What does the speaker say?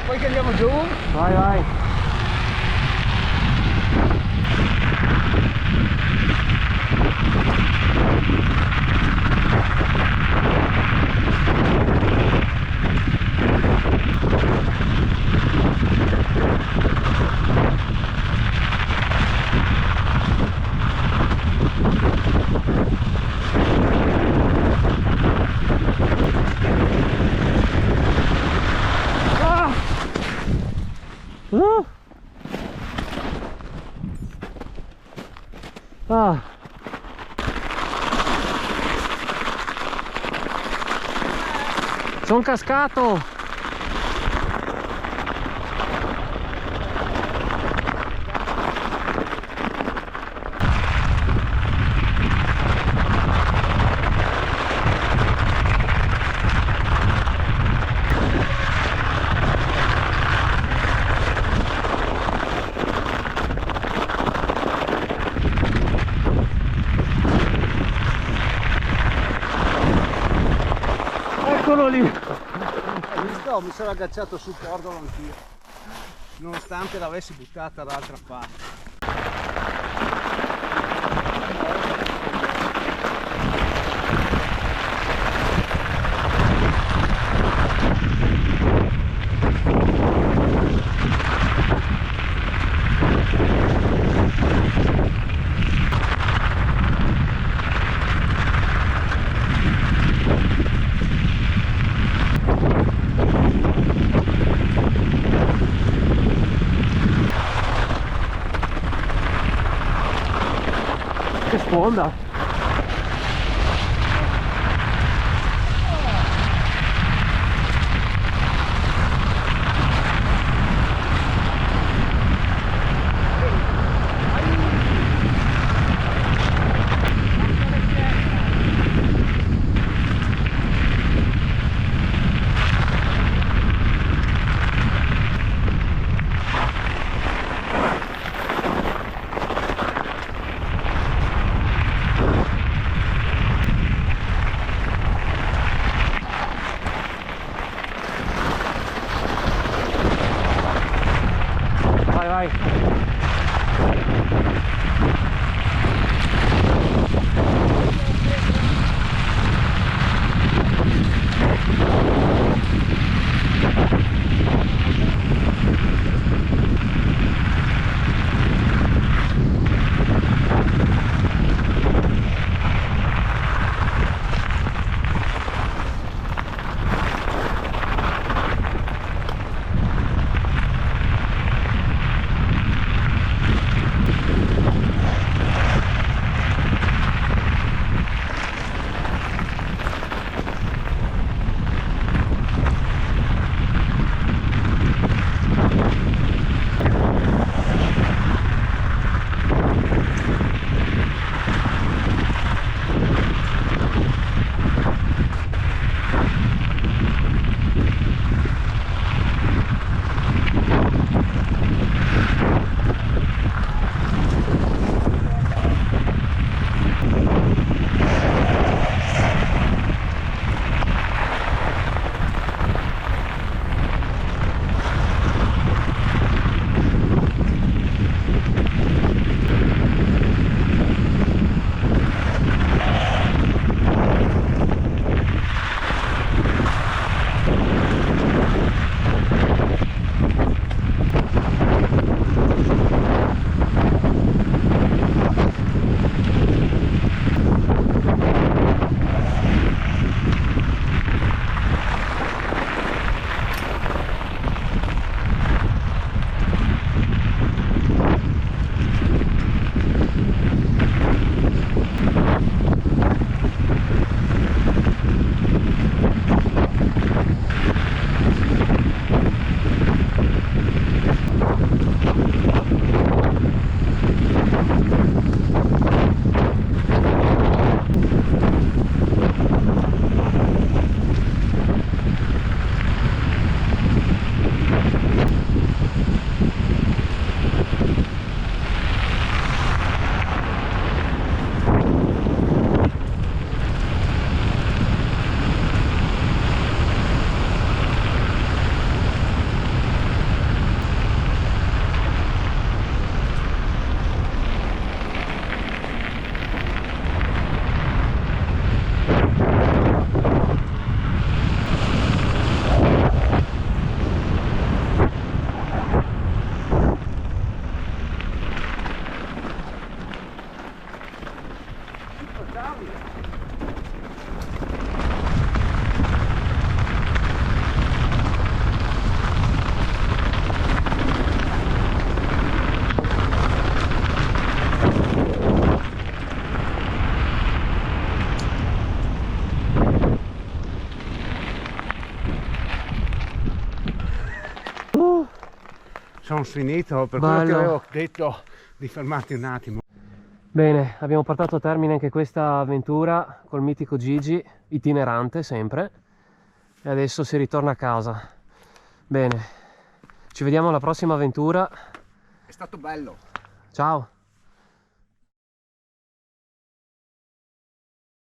poi che andiamo giù. Vai, vai. Ah. Sono cascato. Eccolo lì. Hai visto? Mi sono agganciato sul cordolo anch'io, nonostante l'avessi buttata dall'altra parte. Che sponda. Vai, vai. sono finito, per quello che Bello. avevo detto di fermarti un attimo. Bene, abbiamo portato a termine anche questa avventura col mitico Gigi, itinerante sempre, e adesso si ritorna a casa. Bene, ci vediamo alla prossima avventura. È stato bello. Ciao!